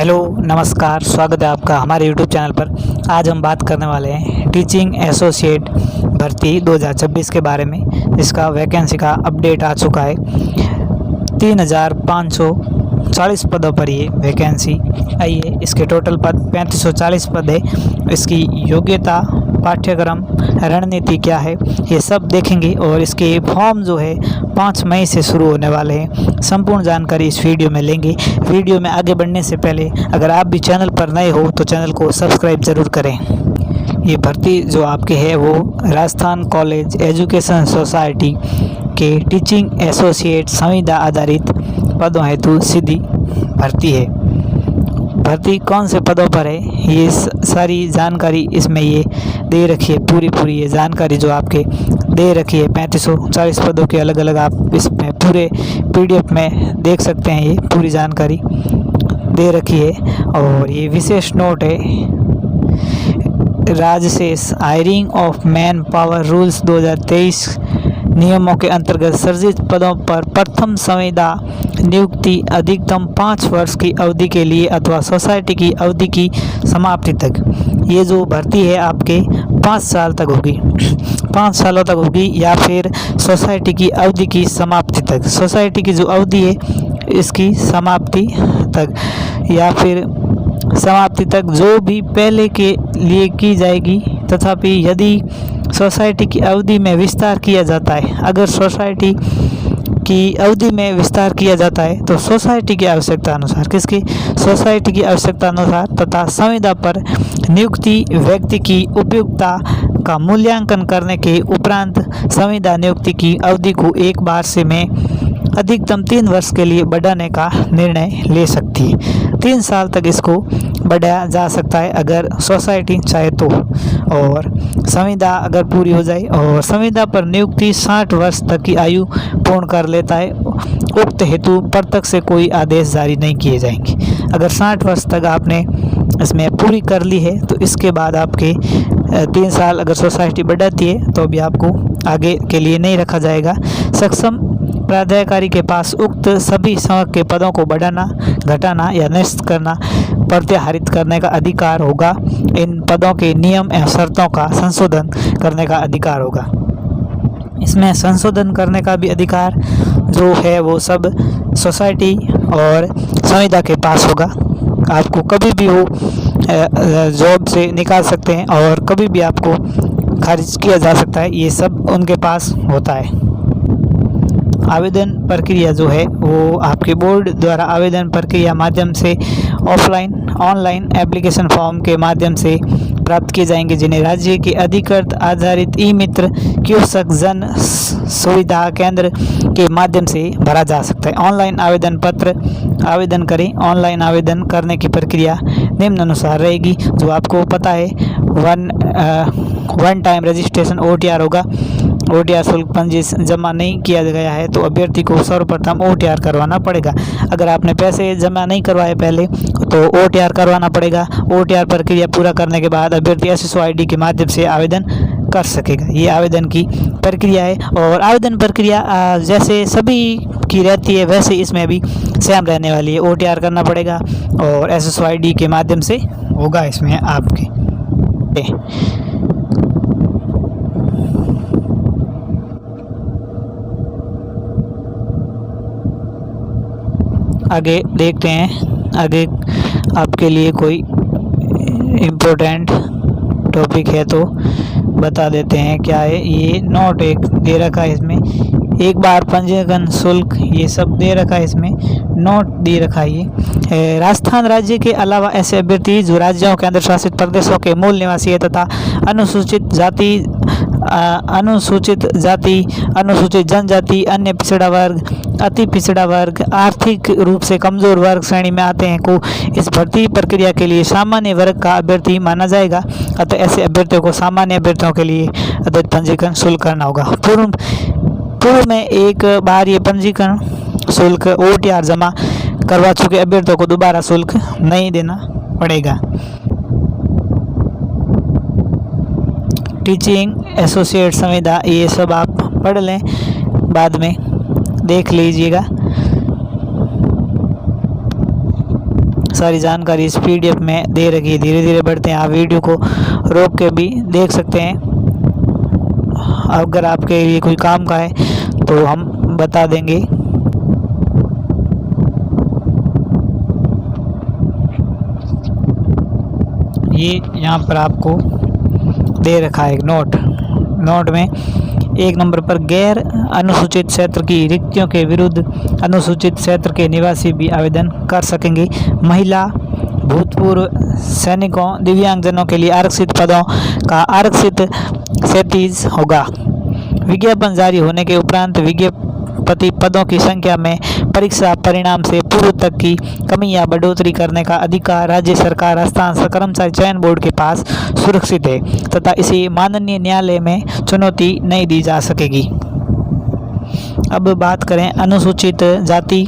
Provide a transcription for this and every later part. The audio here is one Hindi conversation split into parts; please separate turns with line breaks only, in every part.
हेलो नमस्कार, स्वागत है आपका हमारे यूट्यूब चैनल पर। आज हम बात करने वाले हैं टीचिंग एसोसिएट भर्ती 2026 के बारे में, जिसका वैकेंसी का अपडेट आ चुका है। 3540 पदों पर ये वैकेंसी आई है। इसके टोटल पद 3540 पद है। इसकी योग्यता, पाठ्यक्रम, रणनीति क्या है, ये सब देखेंगे और इसके फॉर्म जो है 5 मई से शुरू होने वाले हैं। संपूर्ण जानकारी इस वीडियो में लेंगे। वीडियो में आगे बढ़ने से पहले अगर आप भी चैनल पर नए हो तो चैनल को सब्सक्राइब ज़रूर करें। ये भर्ती जो आपके है वो राजस्थान कॉलेज एजुकेशन सोसाइटी के टीचिंग एसोसिएट संविदा आधारित पदों हेतु सीधी भर्ती है। भर्ती कौन से पदों पर है, ये सारी जानकारी इसमें ये दे रखी है। पूरी ये जानकारी जो आपके दे रखी है 3540 पदों के अलग अलग आप इसमें पूरे PDF में देख सकते हैं। ये पूरी जानकारी दे रखी है। और ये विशेष नोट है, राजशेष hiring of man power rules 2023 नियमों के अंतर्गत सर्जित पदों पर प्रथम संविदा नियुक्ति अधिकतम 5 वर्ष की अवधि के लिए अथवा सोसाइटी की अवधि की समाप्ति तक। ये जो भर्ती है आपके 5 साल तक होगी, 5 सालों तक होगी, या फिर सोसाइटी की अवधि की समाप्ति तक। सोसाइटी की जो अवधि है इसकी समाप्ति तक, या फिर समाप्ति तक जो भी पहले के लिए की जाएगी। तथापि यदि सोसाइटी की अवधि में विस्तार किया जाता है, अगर सोसाइटी की अवधि में विस्तार किया जाता है तो सोसाइटी की आवश्यकता अनुसार, किसकी, सोसाइटी की आवश्यकता अनुसार तथा संविदा पर नियुक्ति व्यक्ति की उपयुक्तता का मूल्यांकन करने के उपरांत संविदा नियुक्ति की अवधि को एक बार से में अधिकतम 3 वर्ष के लिए बढ़ाने का निर्णय ले सकती है। 3 साल तक इसको बढ़ाया जा सकता है अगर सोसाइटी चाहे तो, और संविदा अगर पूरी हो जाए और संविदा पर नियुक्ति 60 वर्ष तक की आयु पूर्ण कर लेता है। उक्त हेतु प्रत्यक्ष से कोई आदेश जारी नहीं किए जाएंगे। अगर 60 वर्ष तक आपने इसमें पूरी कर ली है तो इसके बाद आपके 3 साल अगर सोसाइटी बढ़ाती है तो अभी आपको आगे के लिए नहीं रखा जाएगा। सक्षम प्राधिकारी के पास उक्त सभी संवर्ग के पदों को बढ़ाना, घटाना या निरस्त करना, प्रत्याहरित करने का अधिकार होगा। इन पदों के नियम एवं शर्तों का संशोधन करने का अधिकार होगा। इसमें संशोधन करने का भी अधिकार जो है वो सब सोसाइटी और संविदा के पास होगा। आपको कभी भी वो जॉब से निकाल सकते हैं और कभी भी आपको खारिज किया जा सकता है। ये सब उनके पास होता है। आवेदन प्रक्रिया जो है वो आपके बोर्ड द्वारा आवेदन प्रक्रिया माध्यम से ऑफलाइन ऑनलाइन एप्लीकेशन फॉर्म के माध्यम से प्राप्त किए जाएंगे, जिन्हें राज्य के अधिकृत आधारित ई-मित्र कियोस्क जन सुविधा केंद्र के माध्यम से भरा जा सकता है। ऑनलाइन आवेदन पत्र आवेदन करें। ऑनलाइन आवेदन करने की प्रक्रिया निम्नानुसार रहेगी। जो आपको पता है, वन टाइम रजिस्ट्रेशन OTR होगा। OTR शुल्क पंजी जमा नहीं किया गया है तो अभ्यर्थी को सर्वप्रथम OTR करवाना पड़ेगा। अगर आपने पैसे जमा नहीं करवाए पहले तो OTR करवाना पड़ेगा। OTR प्रक्रिया पूरा करने के बाद अभ्यर्थी SSO ID के माध्यम से आवेदन कर सकेगा। ये आवेदन की प्रक्रिया है। और आवेदन प्रक्रिया जैसे सभी की रहती है वैसे इसमें भी सेम रहने वाली है। OTR करना पड़ेगा और SSO ID के माध्यम से होगा इसमें आपके। आगे देखते हैं। आगे आपके लिए कोई इम्पोर्टेंट टॉपिक है तो बता देते हैं क्या है। ये नोट एक दे रखा है, इसमें एक बार पंजीकरण शुल्क ये सब दे रखा है, इसमें नोट दे रखा है। ये राजस्थान राज्य के अलावा ऐसे अभ्यर्थी जो राज्यों केंद्र शासित प्रदेशों के मूल निवासी है तथा अनुसूचित जाति, अनुसूचित जनजाति, अन्य पिछड़ा वर्ग, अति पिछड़ा वर्ग, आर्थिक रूप से कमजोर वर्ग श्रेणी में आते हैं को इस भर्ती प्रक्रिया के लिए सामान्य वर्ग का अभ्यर्थी माना जाएगा। अतः ऐसे अभ्यर्थियों को सामान्य अभ्यर्थियों के लिए अतिरिक्त पंजीकरण शुल्क करना होगा। पूर्व में एक बार ये पंजीकरण शुल्क OTR जमा करवा चुके अभ्यर्थियों को दोबारा शुल्क नहीं देना पड़ेगा। टीचिंग एसोसिएट संविदा ये सब आप पढ़ लें, बाद में देख लीजिएगा। सारी जानकारी इस PDF में दे रखी है। धीरे धीरे बढ़ते हैं, आप वीडियो को रोक के भी देख सकते हैं। अगर आपके लिए कोई काम का है तो हम बता देंगे। ये यहाँ पर आपको दे रखा है नोट में 1 नंबर पर गैर अनुसूचित क्षेत्र की रिक्तियों के विरुद्ध अनुसूचित क्षेत्र के निवासी भी आवेदन कर सकेंगे। महिला, भूतपूर्व सैनिकों, दिव्यांगजनों के लिए आरक्षित पदों का आरक्षित क्षैतिज होगा। विज्ञापन जारी होने के उपरांत विज्ञापति पदों की संख्या में परीक्षा परिणाम से पूर्व तक की कमी या बढ़ोतरी करने का अधिकार राज्य सरकार हस्तांतरण कर्मचारी चयन बोर्ड के पास सुरक्षित है तथा इसे माननीय न्यायालय में चुनौती नहीं दी जा सकेगी। अब बात करें अनुसूचित जाति,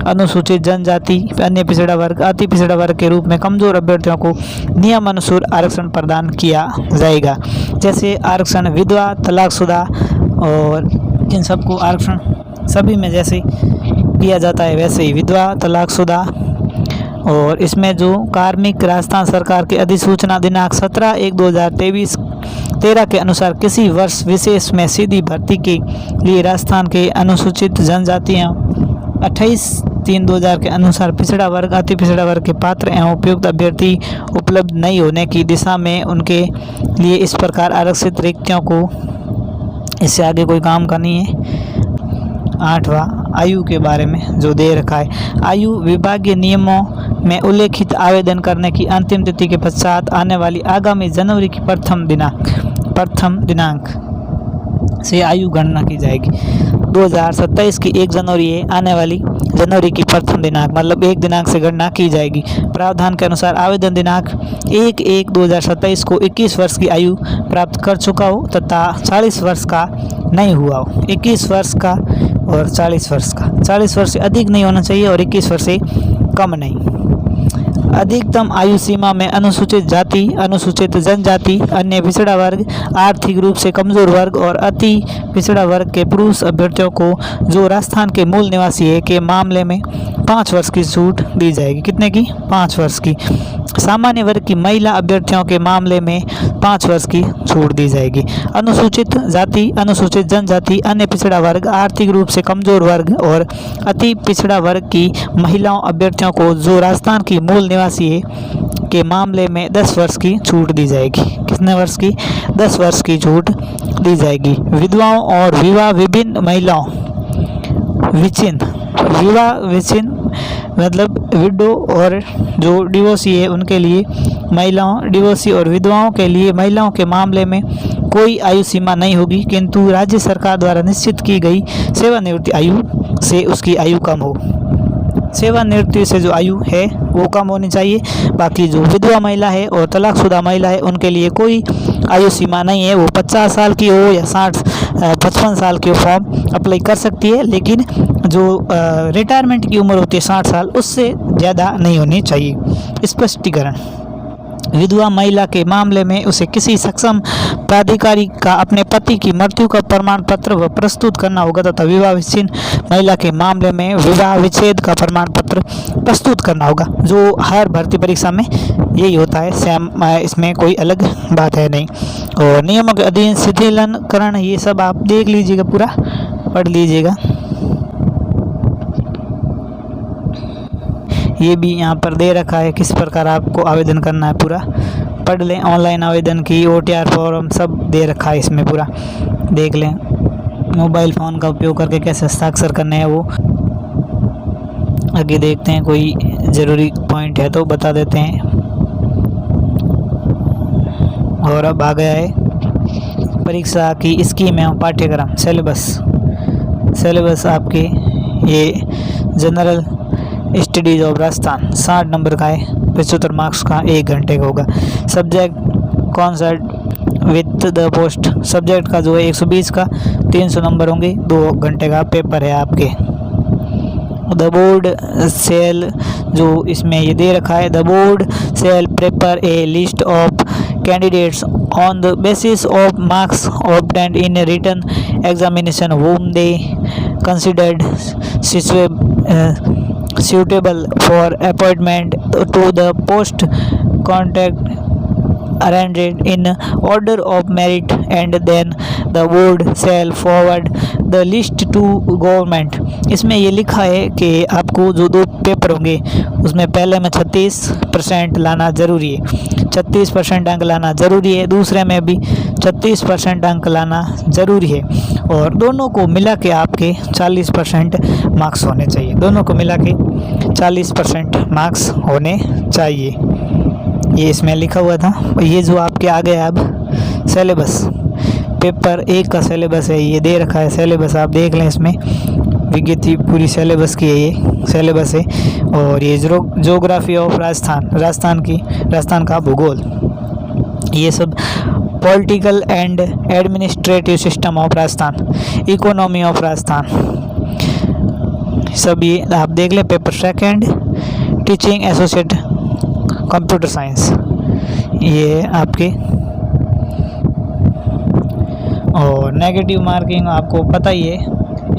अनुसूचित जनजाति, अन्य पिछड़ा वर्ग, अति पिछड़ा वर्ग के रूप में कमजोर अभ्यर्थियों को नियमानुसार आरक्षण प्रदान किया जाएगा। जैसे आरक्षण विधवा, तलाकशुदा और इन सबको आरक्षण सभी में जैसे दिया जाता है वैसे ही विधवा, तलाकशुदा। और इसमें जो कार्मिक राजस्थान सरकार की अधिसूचना दिनांक 17/1/2013 के अनुसार किसी वर्ष विशेष में सीधी भर्ती के लिए राजस्थान के अनुसूचित जनजातियाँ 28/3/2000 के अनुसार पिछड़ा वर्ग, अति पिछड़ा वर्ग के पात्र एवं उपयुक्त अभ्यर्थी उपलब्ध नहीं होने की दिशा में उनके लिए इस प्रकार आरक्षित रिक्तियों को, इससे आगे कोई काम का नहीं है। 8वां आयु के बारे में जो दे रखा है, आयु विभागीय नियमों में उल्लेखित आवेदन करने की अंतिम तिथि के पश्चात आने वाली आगामी जनवरी की प्रथम दिनांक से आयु गणना की जाएगी। 2027 की 1 जनवरी है, आने वाली जनवरी की प्रथम दिनांक मतलब 1 दिनांक से गणना की जाएगी। प्रावधान के अनुसार आवेदन दिनांक 1/1/2027 को 21 वर्ष की आयु प्राप्त कर चुका हो तथा 40 वर्ष का नहीं हुआ हो। 21 वर्ष का और 40 वर्ष का, 40 वर्ष से अधिक नहीं होना चाहिए और 21 वर्ष से कम नहीं। अधिकतम आयु सीमा में अनुसूचित जाति, अनुसूचित जनजाति, अन्य पिछड़ा वर्ग, आर्थिक रूप से कमजोर वर्ग और अति पिछड़ा वर्ग के पुरुष अभ्यर्थियों को जो राजस्थान के मूल निवासी है के मामले में 5 वर्ष की छूट दी जाएगी। कितने की? 5 वर्ष की। सामान्य वर्ग की महिला अभ्यर्थियों के मामले में 5 वर्ष की छूट दी जाएगी। अनुसूचित जाति, अनुसूचित जनजाति, अन्य पिछड़ा वर्ग, आर्थिक रूप से कमजोर वर्ग और अति पिछड़ा वर्ग की महिलाओं अभ्यर्थियों को जो राजस्थान की मूल निवासी है के मामले में 10 वर्ष की छूट दी जाएगी। कितने वर्ष की? 10 वर्ष की छूट दी जाएगी। विधवाओं और विवाह विभिन्न महिलाओं विवाह विच्छिन्न मतलब विडो और जो डिवोर्सी है उनके लिए महिलाओं, डिवोर्सी और विधवाओं के लिए महिलाओं के मामले में कोई आयु सीमा नहीं होगी, किंतु राज्य सरकार द्वारा निश्चित की गई सेवानिवृत्ति आयु से उसकी आयु कम हो। सेवानिवृत्ति से जो आयु है वो कम होनी चाहिए। बाकी जो विधवा महिला है और तलाकशुदा महिला है उनके लिए कोई आयु सीमा नहीं है। वो 50 साल की हो या 55 साल की फॉर्म अप्लाई कर सकती है, लेकिन जो रिटायरमेंट की उम्र होती है 60 साल उससे ज़्यादा नहीं होनी चाहिए। स्पष्टीकरण, विधवा महिला के मामले में उसे किसी सक्षम प्राधिकारी का अपने पति की मृत्यु का प्रमाण पत्र प्रस्तुत करना होगा तथा विवाह विच्छिन्न महिला के मामले में विवाह विच्छेद का प्रमाण पत्र प्रस्तुत करना होगा, जो हर भर्ती परीक्षा में यही होता है। सेम, इसमें कोई अलग बात है नहीं। और नियमों के अधीन शिथिलीकरण ये सब आप देख लीजिएगा, पूरा पढ़ लीजिएगा। ये भी यहाँ पर दे रखा है किस प्रकार आपको आवेदन करना है, पूरा पढ़ लें। ऑनलाइन आवेदन की OTR फॉर्म सब दे रखा है इसमें, पूरा देख लें। मोबाइल फ़ोन का उपयोग करके कैसे हस्ताक्षर करने हैं वो आगे देखते हैं। कोई ज़रूरी पॉइंट है तो बता देते हैं। और अब आ गया है परीक्षा की स्कीम एवं पाठ्यक्रम सिलेबस आपके ये general studies of Rajasthan 60 number का है, 75 मार्क्स का, 1 घंटे का होगा। सब्जेक्ट कौन सा? विथ द पोस्ट सब्जेक्ट का जो है 120 का 300 नंबर होंगे, 2 घंटे का पेपर है आपके। द बोर्ड सेल जो इसमें ये दे रखा है, the board shall prepare a list of candidates on the basis of marks obtained in written suitable for appointment to the post contact arranged in order of merit, and then the board shall forward the list to government। इसमें ये लिखा है कि आपको जो 2 पेपर होंगे उसमें पहले में 36% लाना ज़रूरी है, 36% अंक लाना ज़रूरी है, दूसरे में भी 36% अंक लाना ज़रूरी है, और दोनों को मिला के आपके 40% मार्क्स होने चाहिए, दोनों को मिला के 40% मार्क्स होने चाहिए। ये इसमें लिखा हुआ था। ये जो आपके आ गया अब सिलेबस, पेपर 1 का सिलेबस है, ये दे रखा है सिलेबस, आप देख लें, इसमें विज्ञप्ति पूरी सिलेबस की है, ये सिलेबस है। और ये ज्योग्राफी ऑफ राजस्थान का भूगोल, ये सब political and administrative system of Rajasthan, economy of Rajasthan, सब ये आप देख लें। Paper 2 teaching associate computer science, ये आपके, और नेगेटिव मार्किंग आपको पता ही है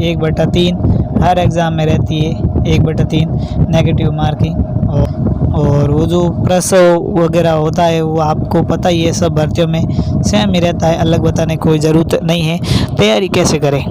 1/3 हर एग्ज़ाम में रहती है, 1/3 नेगेटिव मार्किंग। और वो जो प्रसव वगैरह होता है वो आपको पता ही है, सब भर्तियों में सेम ही रहता है, अलग बताने की कोई ज़रूरत नहीं है। तैयारी कैसे करें,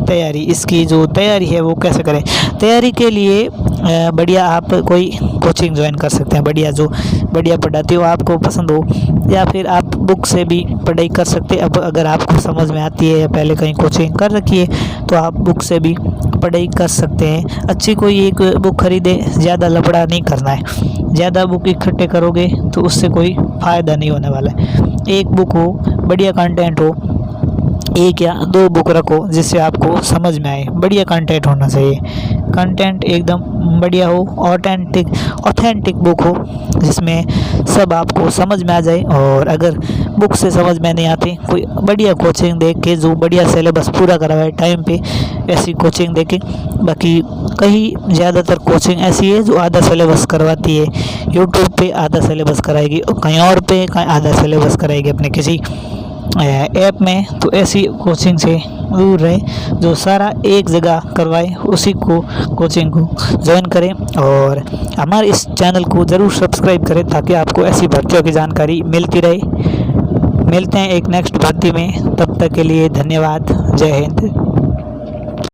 तैयारी इसकी जो तैयारी है वो कैसे करें, तैयारी के लिए बढ़िया आप कोई कोचिंग ज्वाइन कर सकते हैं, बढ़िया पढ़ाती हो, आपको पसंद हो, या फिर आप बुक से भी पढ़ाई कर सकते हैं। अब अगर आपको समझ में आती है या पहले कहीं कोचिंग कर रखी है तो आप बुक से भी पढ़ाई कर सकते हैं। अच्छी कोई एक बुक खरीदे, ज़्यादा लफड़ा नहीं करना है, ज़्यादा बुक इकट्ठे करोगे तो उससे कोई फ़ायदा नहीं होने वाला है। एक बुक हो, बढ़िया कंटेंट हो, 1 या 2 बुक रखो जिससे आपको समझ में आए, बढ़िया कंटेंट होना चाहिए, कंटेंट एकदम बढ़िया हो, ऑथेंटिक बुक हो जिसमें सब आपको समझ में आ जाए। और अगर बुक से समझ में नहीं आती, कोई बढ़िया कोचिंग देख के जो बढ़िया सिलेबस पूरा करवाए टाइम पे, ऐसी कोचिंग देखें। बाकी कहीं ज़्यादातर कोचिंग ऐसी है जो आधा सिलेबस करवाती है, यूट्यूब पे आधा सिलेबस कराएगी और कहीं और पे कहीं आधा सिलेबस कराएगी अपने किसी ऐप में। तो ऐसी कोचिंग से दूर रहे, जो सारा एक जगह करवाए उसी को कोचिंग को ज्वाइन करें, और हमारे इस चैनल को ज़रूर सब्सक्राइब करें ताकि आपको ऐसी भर्तियों की जानकारी मिलती रहे। मिलते हैं एक नेक्स्ट भर्ती में, तब तक के लिए धन्यवाद, जय हिंद।